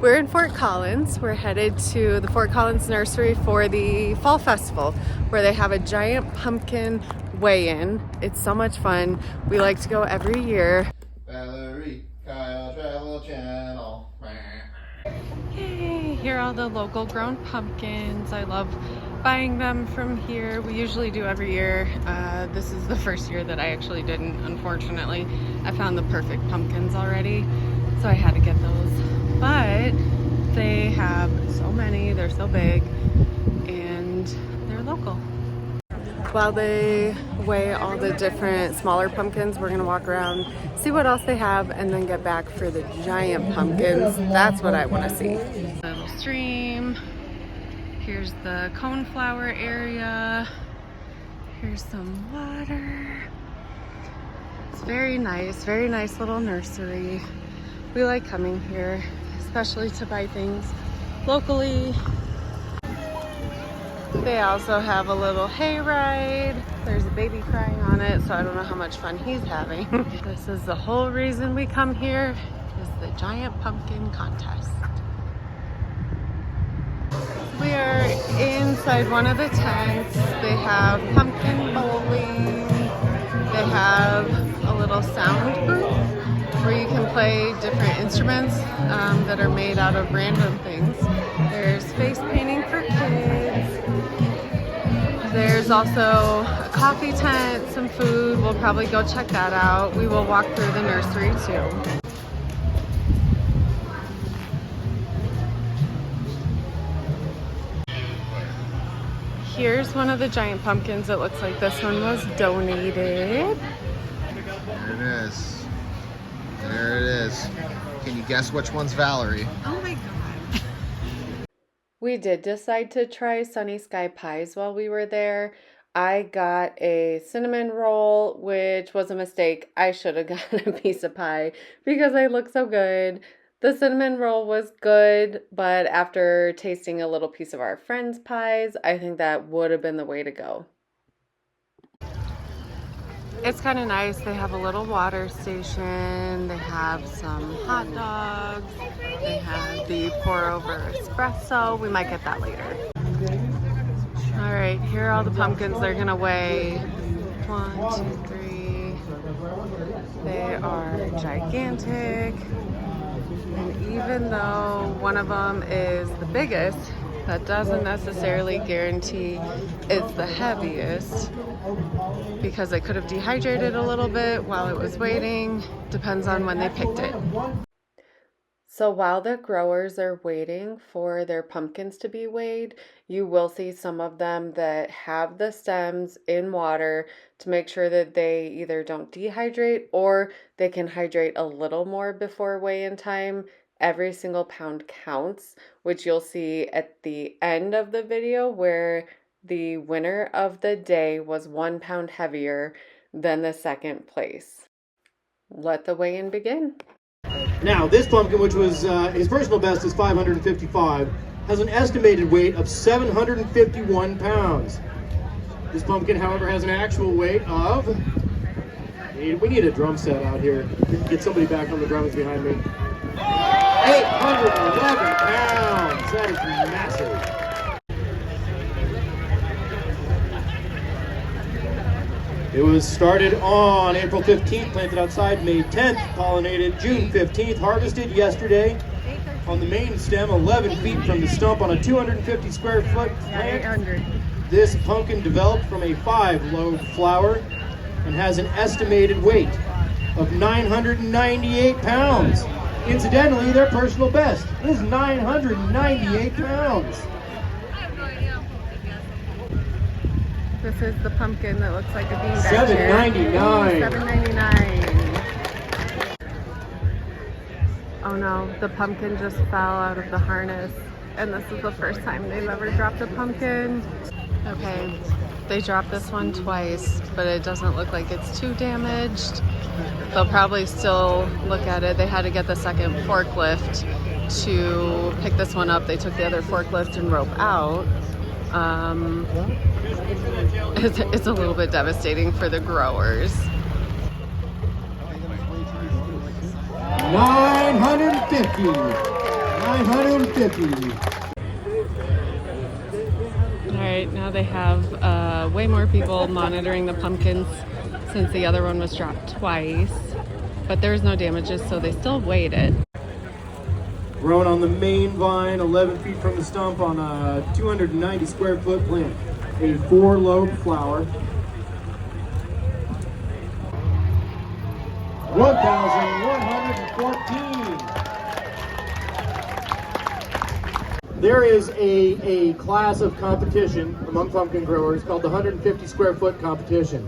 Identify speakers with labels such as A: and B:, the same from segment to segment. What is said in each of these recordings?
A: We're in Fort Collins. We're headed to the Fort Collins Nursery for the Fall Festival, where they have a giant pumpkin weigh-in. It's so much fun. We like to go every year.
B: Valerie, Kyle Travel Channel.
A: Yay! Here are all the local grown pumpkins. I love buying them from here. We usually do every year. This is the first year that I actually didn't, unfortunately. I found the perfect pumpkins already, so I had to get those. But they have so many, they're so big, and they're local. While they weigh all the different smaller pumpkins, we're gonna walk around, see what else they have, and then get back for the giant pumpkins. That's what I wanna see. A little stream. Here's the coneflower area. Here's some water. It's very nice little nursery. We like coming here, especially to buy things locally. They also have a little hayride. There's a baby crying on it, so I don't know how much fun he's having. This is the whole reason we come here, is the giant pumpkin contest. We are inside one of the tents. They have pumpkin bowling. They have a little sound booth where you can play different instruments that are made out of random things. There's face painting for kids. There's also a coffee tent, some food. We'll probably go check that out. We will walk through the nursery too. Here's one of the giant pumpkins. It looks like this one was donated.
B: There it is. There it is. Can you guess which one's Valerie?
A: Oh my God. We did decide to try Sunny Sky Pies while we were there. I got a cinnamon roll, which was a mistake. I should have gotten a piece of pie because they look so good. The cinnamon roll was good, but after tasting a little piece of our friend's pies, I think that would have been the way to go. It's kind of nice. They have a little water station. They have some hot dogs. They have the pour over espresso. We might get that later. All right, here are all the pumpkins they're gonna weigh. 1, 2, 3. They are gigantic. And even though one of them is the biggest, that doesn't necessarily guarantee it's the heaviest, because it could have dehydrated a little bit while it was waiting. Depends on when they picked it. So while the growers are waiting for their pumpkins to be weighed, you will see some of them that have the stems in water to make sure that they either don't dehydrate or they can hydrate a little more before weigh-in time. Every single pound counts, which you'll see at the end of the video, where the winner of the day was 1 pound heavier than the second place. Let the weigh-in begin.
C: Now, this pumpkin, which was his personal best, is 555, has an estimated weight of 751 pounds. This pumpkin, however, has an actual weight of... We need a drum set out here. Get somebody back on the drums behind me. 811 pounds! That is massive. It was started on April 15th, planted outside May 10th, pollinated June 15th, harvested yesterday on the main stem, 11 feet from the stump on a 250 square foot plant.
A: 800.
C: This pumpkin developed from a 5-lobe flower and has an estimated weight of 998 pounds. Incidentally, their personal best is 998 pounds.
A: This is the pumpkin that looks like a beanbag.
C: $7.99.
A: $7.99. Oh no, the pumpkin just fell out of the harness, and this is the first time they've ever dropped a pumpkin. Okay, they dropped this one twice, but it doesn't look like it's too damaged. They'll probably still look at it. They had to get the second forklift to pick this one up. They took the other forklift and rope out. It's a little bit devastating for the growers.
C: 950. $550.
A: All right, now they have way more people monitoring the pumpkins since the other one was dropped twice, but there's no damages, so they still weighed it.
C: Grown on the main vine, 11 feet from the stump on a 290 square foot plant. A 4-lobe flower. 1,114. There is a class of competition among pumpkin growers called the 150 square foot competition.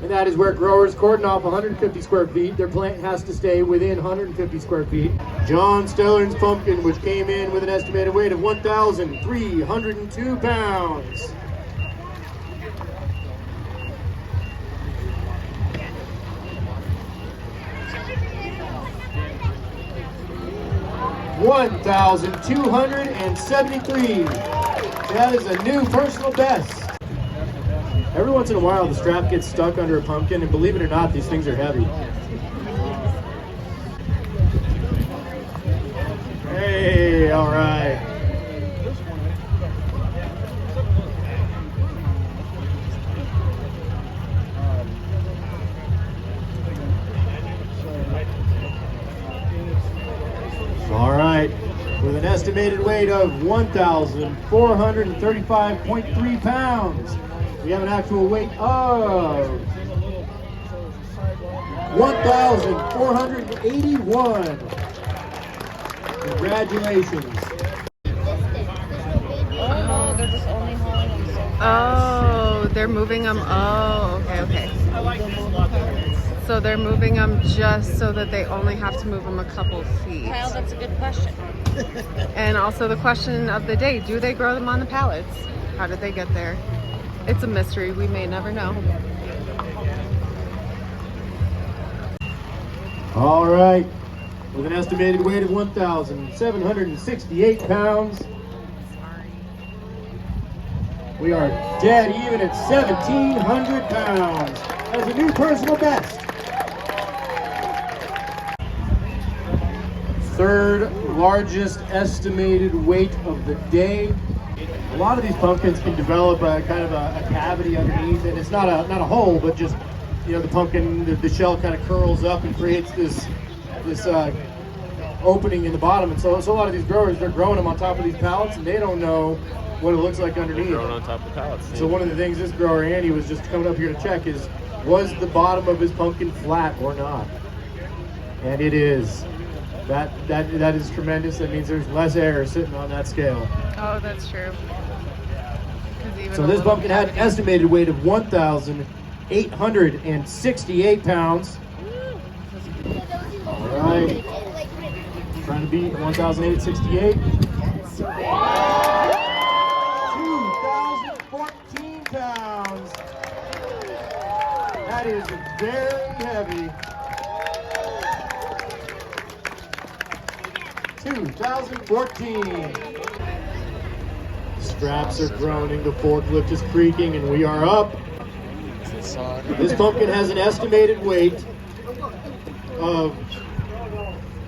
C: And that is where growers cordon off 150 square feet. Their plant has to stay within 150 square feet. John Stellar's pumpkin, which came in with an estimated weight of 1,302 pounds. $1,273. That is a new personal best. Every once in a while, the strap gets stuck under a pumpkin, and believe it or not, these things are heavy. Hey, all right. All right, with an estimated weight of 1,435.3 pounds. We have an actual weight of 1,481. Congratulations.
D: Oh, they're just only hauling them so
A: Oh, they're moving them. Oh, okay. So they're moving them just so that they only have to move them a couple feet.
D: Kyle, that's a good question.
A: And also the question of the day, do they grow them on the pallets? How did they get there? It's a mystery. We may never know.
C: All right, with an estimated weight of 1,768 pounds. We are dead even at 1,700 pounds. That is a new personal best. Third largest estimated weight of the day. A lot of these pumpkins can develop a kind of a cavity underneath, and it's not a hole, but just, you know, the pumpkin, the shell kind of curls up and creates this opening in the bottom. And so a lot of these growers, they're growing them on top of these pallets, and they don't know what it looks like underneath.
E: Growing on top of the pallets.
C: So one of the things this grower Andy was just coming up here to check is, was the bottom of his pumpkin flat or not? And it is. That is tremendous. That means there's less air sitting on that scale.
A: Oh, that's true.
C: So this pumpkin had an estimated weight of 1,868 pounds. All right. Trying to beat 1,868. 2,014 pounds. That is very heavy. 2014. Straps are groaning, the forklift is creaking, and we are up. This pumpkin has an estimated weight of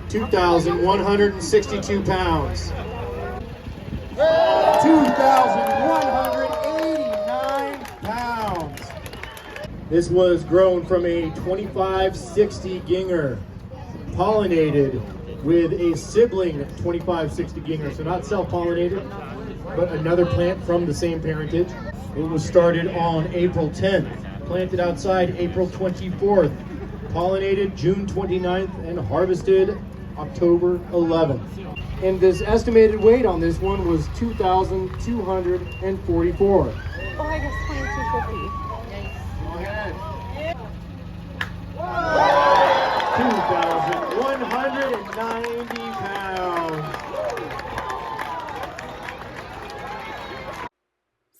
C: 2,162 pounds. 2,189 pounds. This was grown from a 2560 ginger, pollinated with a sibling 2560 ginger, so not self-pollinated, but another plant from the same parentage. It was started on April 10th, planted outside April 24th, pollinated June 29th, and harvested October 11th. And this estimated weight on this one was 2,244.
A: Oh, I guess 2250.
C: Go ahead. 2,190 pounds.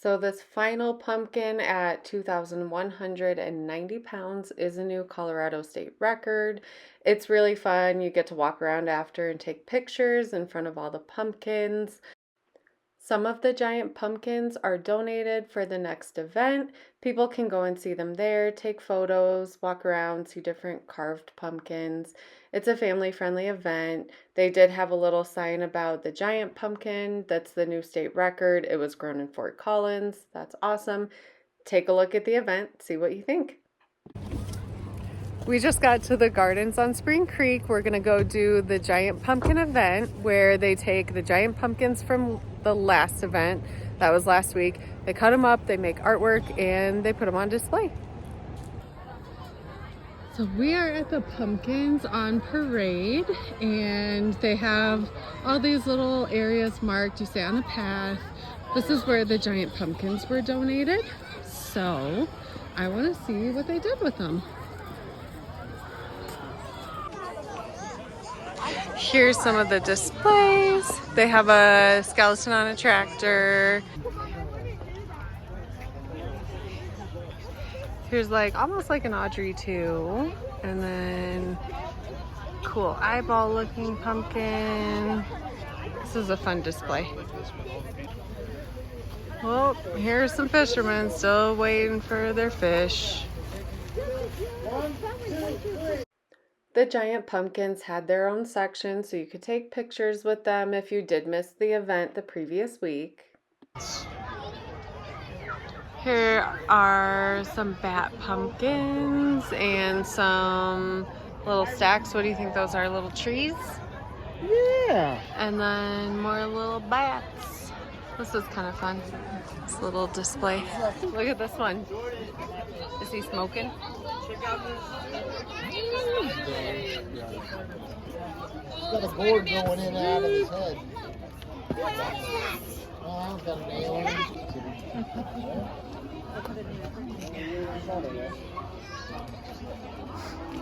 A: So this final pumpkin at 2,190 pounds is a new Colorado state record. It's really fun. You get to walk around after and take pictures in front of all the pumpkins. Some of the giant pumpkins are donated for the next event. People can go and see them there, take photos, walk around, see different carved pumpkins. It's a family-friendly event. They did have a little sign about the giant pumpkin. That's the new state record. It was grown in Fort Collins. That's awesome. Take a look at the event, see what you think. We just got to the gardens on Spring Creek. We're gonna go do the giant pumpkin event where they take the giant pumpkins from the last event. That was last week. They cut them up, they make artwork, and they put them on display. So we are at the Pumpkins on Parade, and they have all these little areas marked. You stay on the path. This is where the giant pumpkins were donated. So I wanna see what they did with them. Here's some of the displays. They have a skeleton on a tractor. Here's like almost like an Audrey too. And then cool eyeball looking pumpkin. This is a fun display. Well, here's some fishermen still waiting for their fish. The giant pumpkins had their own section, so you could take pictures with them if you did miss the event the previous week. Here are some bat pumpkins and some little stacks. What do you think those are? Little trees?
B: Yeah.
A: And then more little bats. This is kind of fun. This little display. Look at this one. Is he smoking?
B: He's got a board going in and out of his head. Oh, I've got an alien.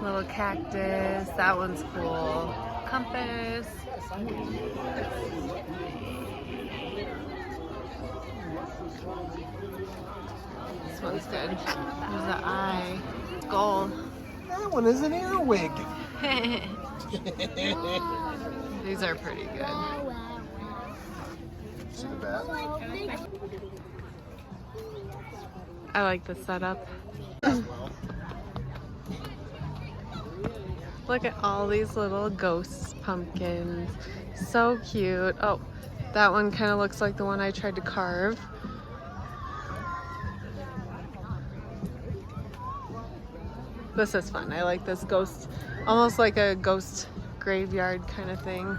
A: Little cactus. That one's cool. Compass. This one's good. There's an eye. It's gold.
B: That one is an earwig.
A: These are pretty good.
B: See the bat?
A: I like the setup. Look at all these little ghost pumpkins. So cute. Oh, that one kind of looks like the one I tried to carve. This is fun. I like this ghost, almost like a ghost graveyard kind of thing.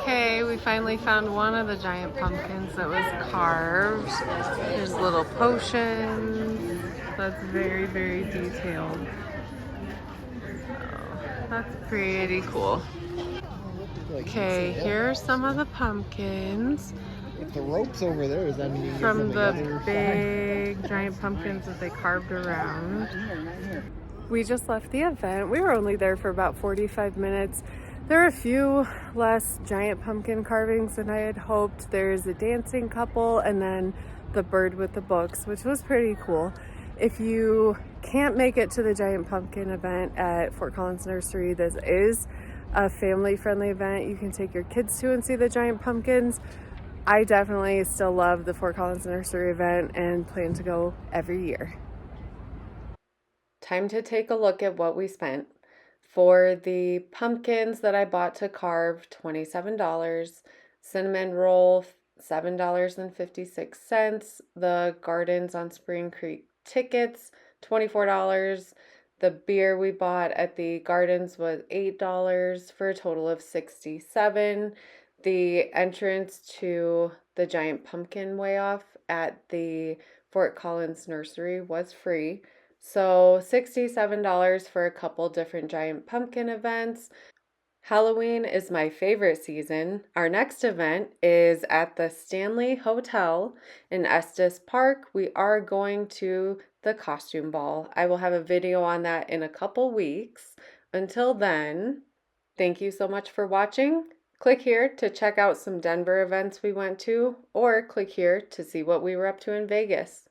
A: Okay, we finally found one of the giant pumpkins that was carved. There's little potions. That's very, very detailed. Oh, that's pretty cool. Okay, here are some of the pumpkins.
B: If the rope's over there, does that mean you can get
A: From
B: from
A: the
B: other
A: big giant pumpkins that they carved around. We just left the event. We were only there for about 45 minutes. There are a few less giant pumpkin carvings than I had hoped. There's a dancing couple and then the bird with the books, which was pretty cool. If you can't make it to the giant pumpkin event at Fort Collins Nursery, this is a family-friendly event. You can take your kids to and see the giant pumpkins. I definitely still love the Fort Collins Nursery event and plan to go every year. Time to take a look at what we spent. For the pumpkins that I bought to carve, $27. Cinnamon roll, $7.56. The Gardens on Spring Creek tickets, $24. The beer we bought at the Gardens was $8 for a total of $67. The entrance to the giant pumpkin way off at the Fort Collins Nursery was free. So $67 for a couple different giant pumpkin events. Halloween is my favorite season. Our next event is at the Stanley Hotel in Estes Park. We are going to the costume ball. I will have a video on that in a couple weeks. Until then, thank you so much for watching. Click here to check out some Denver events we went to, or click here to see what we were up to in Vegas.